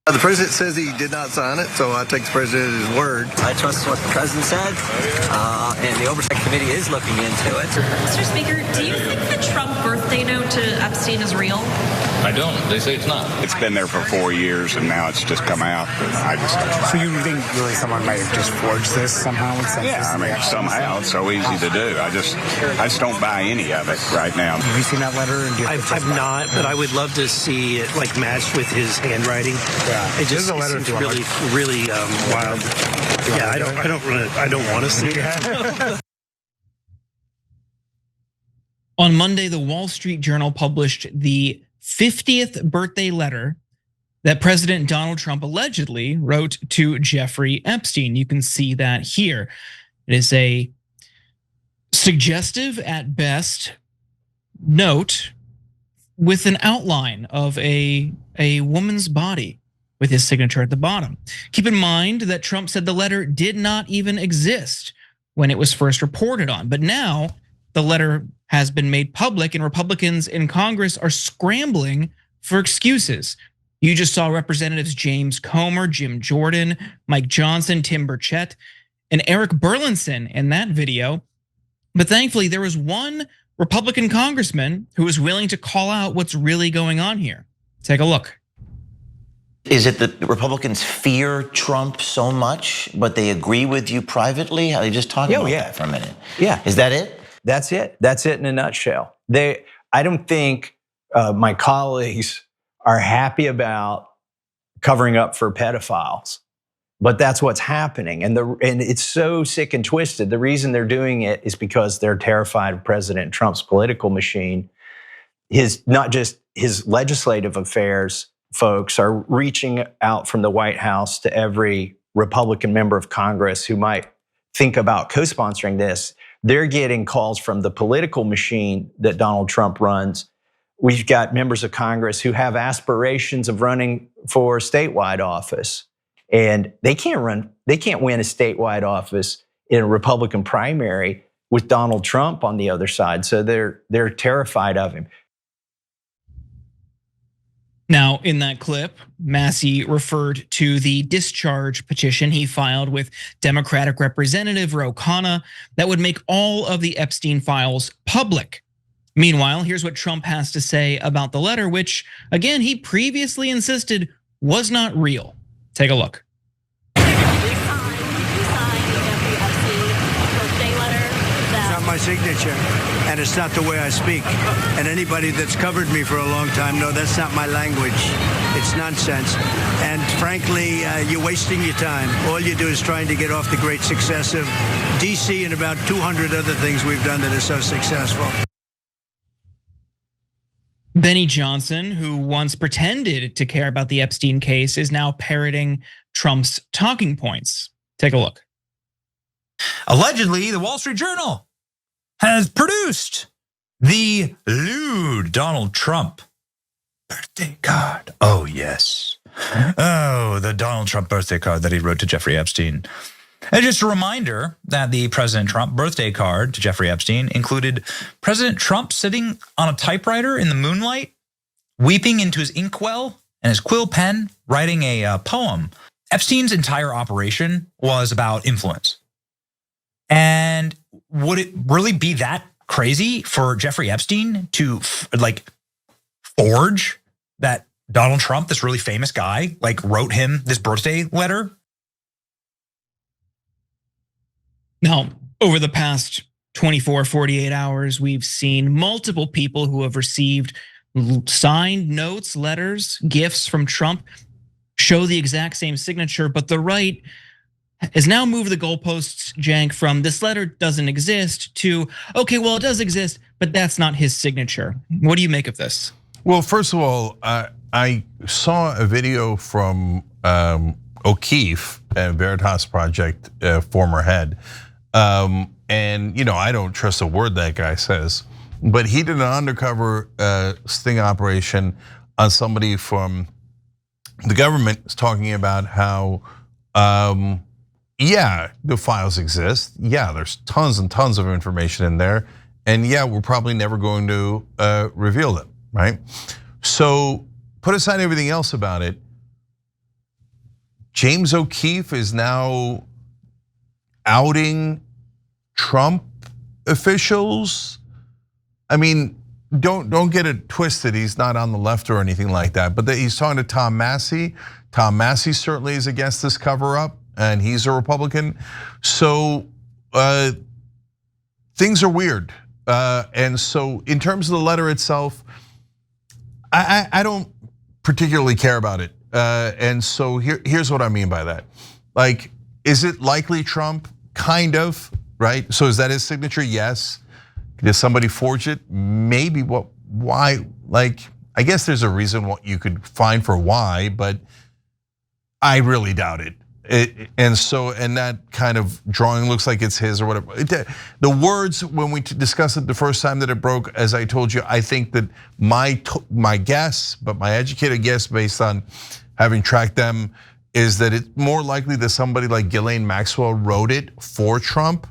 The president says he did not sign it, so I take the president at his word. I trust what the president said, and the Oversight Committee is looking into it. Mr. Speaker, do you think the Trump birthday note to Epstein is real? I don't. They say it's not. It's been there for 4 years, and now it's just come out. I just don't. So you think really someone might have just forged this somehow? Yeah, I mean, somehow it's so easy to do. I just don't buy any of it right now. Have you seen that letter? I've not, but I would love to see it like matched with his handwriting. Yeah, it just seems really wild. Yeah, I don't want to see it. On Monday, the Wall Street Journal published the 50th birthday letter that President Donald Trump allegedly wrote to Jeffrey Epstein. You can see that here. It is a suggestive at best note with an outline of a woman's body with his signature at the bottom. Keep in mind that Trump said the letter did not even exist when it was first reported on, but now the letter has been made public and Republicans in Congress are scrambling for excuses. You just saw Representatives James Comer, Jim Jordan, Mike Johnson, Tim Burchett, and Eric Burlinson in that video. But thankfully, there was one Republican congressman who was willing to call out what's really going on here. Take a look. Is it that Republicans fear Trump so much, but they agree with you privately? Are you just talking about that for a minute? Yeah. Is that it? That's it. That's it in a nutshell. I don't think my colleagues are happy about covering up for pedophiles, but that's what's happening. And it's so sick and twisted. The reason they're doing it is because they're terrified of President Trump's political machine. Not just his legislative affairs folks are reaching out from the White House to every Republican member of Congress who might think about co-sponsoring this. They're getting calls from the political machine that Donald Trump runs. We've got members of Congress who have aspirations of running for statewide office, and they can't win a statewide office in a Republican primary with Donald Trump on the other side. So they're terrified of him. Now, in that clip, Massie referred to the discharge petition he filed with Democratic Representative Ro Khanna that would make all of the Epstein files public. Meanwhile, here's what Trump has to say about the letter, which, again, he previously insisted was not real. Take a look. My signature, and it's not the way I speak. And anybody that's covered me for a long time, no, that's not my language. It's nonsense. And frankly, you're wasting your time. All you do is trying to get off the great success of DC and about 200 other things we've done that are so successful. Benny Johnson, who once pretended to care about the Epstein case, is now parroting Trump's talking points. Take a look. Allegedly, the Wall Street Journal has produced the lewd Donald Trump birthday card. Oh, yes. Oh, the Donald Trump birthday card that he wrote to Jeffrey Epstein. And just a reminder that the President Trump birthday card to Jeffrey Epstein included President Trump sitting on a typewriter in the moonlight, weeping into his inkwell and his quill pen, writing a poem. Epstein's entire operation was about influence. And would it really be that crazy for Jeffrey Epstein to forge that Donald Trump, this really famous guy, wrote him this birthday letter? Now, over the past 24, 48 hours, we've seen multiple people who have received signed notes, letters, gifts from Trump show the exact same signature, but the right has now moved the goalposts, Cenk, from this letter doesn't exist to, okay, well, it does exist, but that's not his signature. What do you make of this? Well, first of all, I saw a video from O'Keefe, Veritas Project former head, and I don't trust a word that guy says, but he did an undercover sting operation on somebody from the government talking about how, yeah, the files exist. Yeah, there's tons and tons of information in there. And yeah, we're probably never going to reveal them, right? So put aside everything else about it. James O'Keefe is now outing Trump officials. I mean, don't get it twisted. He's not on the left or anything like that. But he's talking to Tom Massie. Tom Massie certainly is against this cover-up, and he's a Republican. So things are weird. And so in terms of the letter itself, I don't particularly care about it. And so here's what I mean by that. Like, is it likely Trump? Kind of, right? So is that his signature? Yes. Did somebody forge it? Maybe. What? Why? Like, I guess there's a reason what you could find for why, but I really doubt it. And that kind of drawing looks like it's his or whatever. The words, when we discussed it the first time that it broke, as I told you, I think that my guess, but my educated guess based on having tracked them, is that it's more likely that somebody like Ghislaine Maxwell wrote it for Trump,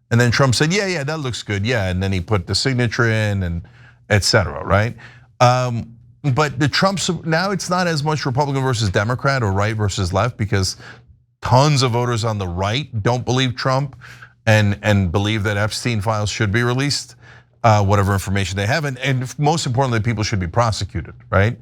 and then Trump said, yeah, that looks good, yeah, and then he put the signature in and et cetera, right? But the Trumps, now it's not as much Republican versus Democrat or right versus left, because tons of voters on the right don't believe Trump and believe that Epstein files should be released, whatever information they have, and most importantly, people should be prosecuted, right?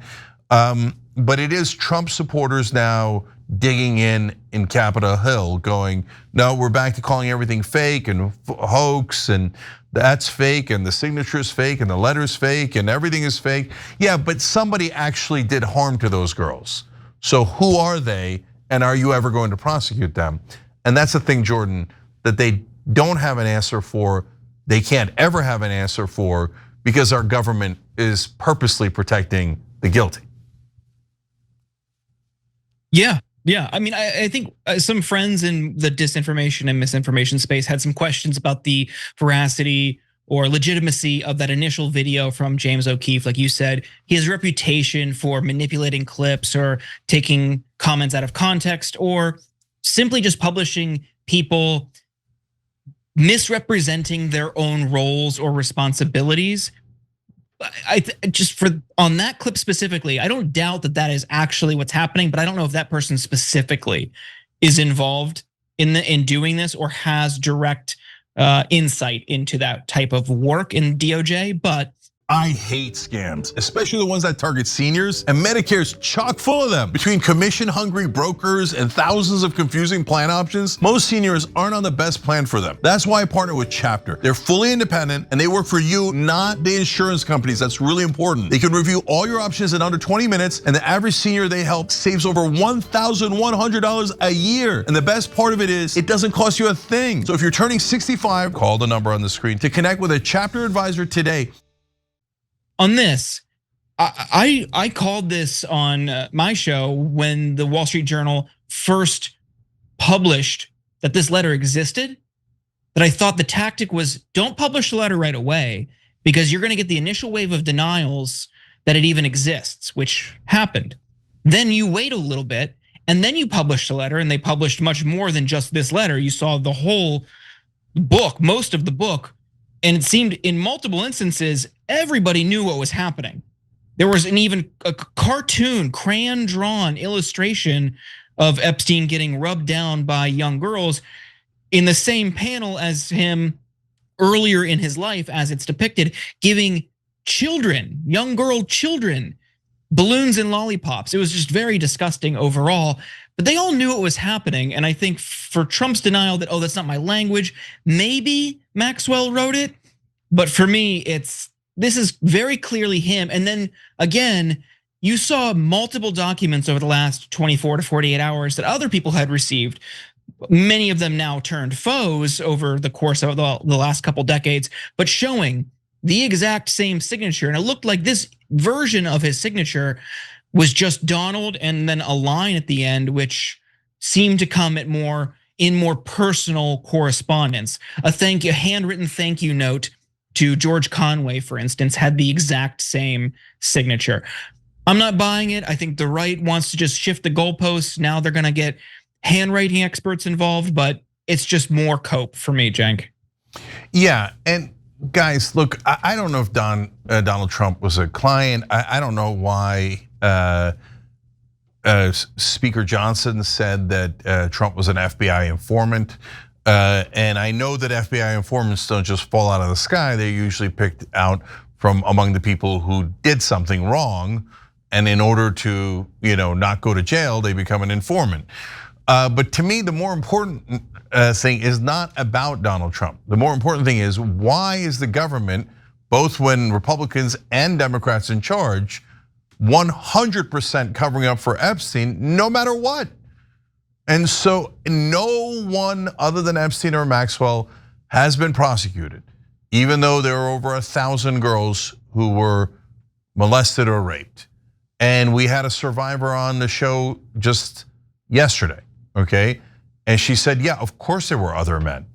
But it is Trump supporters now digging in Capitol Hill going, no, we're back to calling everything fake and hoax, and that's fake, and the signature's fake, and the letter's fake, and everything is fake. Yeah, but somebody actually did harm to those girls. So who are they, and are you ever going to prosecute them? And that's the thing, Jordan, that they don't have an answer for, they can't ever have an answer for, because our government is purposely protecting the guilty. Yeah. I mean, I think some friends in the disinformation and misinformation space had some questions about the veracity or legitimacy of that initial video from James O'Keefe. Like you said, he has a reputation for manipulating clips or taking comments out of context, or simply just publishing people misrepresenting their own roles or responsibilities. On that clip specifically, I don't doubt that that is actually what's happening, but I don't know if that person specifically is involved in doing this or has direct insight into that type of work in DOJ. But I hate scams, especially the ones that target seniors, and Medicare's chock full of them. Between commission-hungry brokers and thousands of confusing plan options, most seniors aren't on the best plan for them. That's why I partner with Chapter. They're fully independent and they work for you, not the insurance companies. That's really important. They can review all your options in under 20 minutes, and the average senior they help saves over $1,100 a year. And the best part of it is, it doesn't cost you a thing. So if you're turning 65, call the number on the screen to connect with a Chapter advisor today. On this, I called this on my show when the Wall Street Journal first published that this letter existed, that I thought the tactic was, don't publish the letter right away, because you're gonna get the initial wave of denials that it even exists, which happened. Then you wait a little bit, and then you publish the letter, and they published much more than just this letter. You saw the whole book, most of the book, and it seemed in multiple instances, everybody knew what was happening. There was even a cartoon, crayon-drawn illustration of Epstein getting rubbed down by young girls in the same panel as him earlier in his life, as it's depicted, giving children, young girl children, balloons and lollipops. It was just very disgusting overall, but they all knew it was happening. And I think for Trump's denial that, oh, that's not my language, maybe Maxwell wrote it, but for me, this is very clearly him. And then again, you saw multiple documents over the last 24 to 48 hours that other people had received. Many of them now turned foes over the course of the last couple decades, but showing the exact same signature. And it looked like this version of his signature was just Donald and then a line at the end, which seemed to come in more personal correspondence. A handwritten thank you note to George Conway, for instance, had the exact same signature. I'm not buying it. I think the right wants to just shift the goalposts. Now they're gonna get handwriting experts involved, but it's just more cope for me, Cenk. Yeah, and guys, look, I don't know if Donald Trump was a client. I don't know why Speaker Johnson said that Trump was an FBI informant. And I know that FBI informants don't just fall out of the sky. They're usually picked out from among the people who did something wrong. And in order to, not go to jail, they become an informant. But to me, the more important thing is not about Donald Trump. The more important thing is, why is the government, both when Republicans and Democrats in charge, 100% covering up for Epstein, no matter what? And so no one other than Epstein or Maxwell has been prosecuted, even though there are over 1,000 girls who were molested or raped. And we had a survivor on the show just yesterday, okay? And she said, yeah, of course there were other men.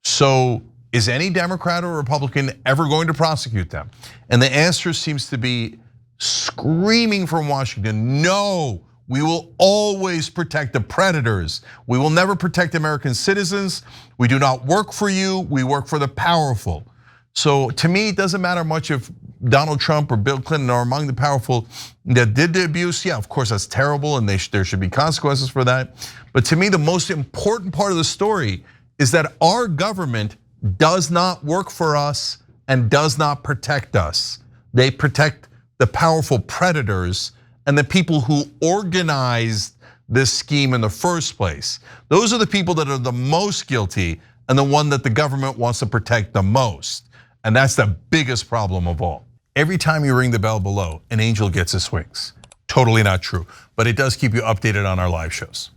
So is any Democrat or Republican ever going to prosecute them? And the answer seems to be screaming from Washington, no. We will always protect the predators. We will never protect American citizens. We do not work for you, we work for the powerful. So to me, it doesn't matter much if Donald Trump or Bill Clinton are among the powerful that did the abuse. Yeah, of course, that's terrible and there should be consequences for that. But to me, the most important part of the story is that our government does not work for us and does not protect us. They protect the powerful predators and the people who organized this scheme in the first place. Those are the people that are the most guilty and the one that the government wants to protect the most. And that's the biggest problem of all. Every time you ring the bell below, an angel gets his wings. Totally not true, but it does keep you updated on our live shows.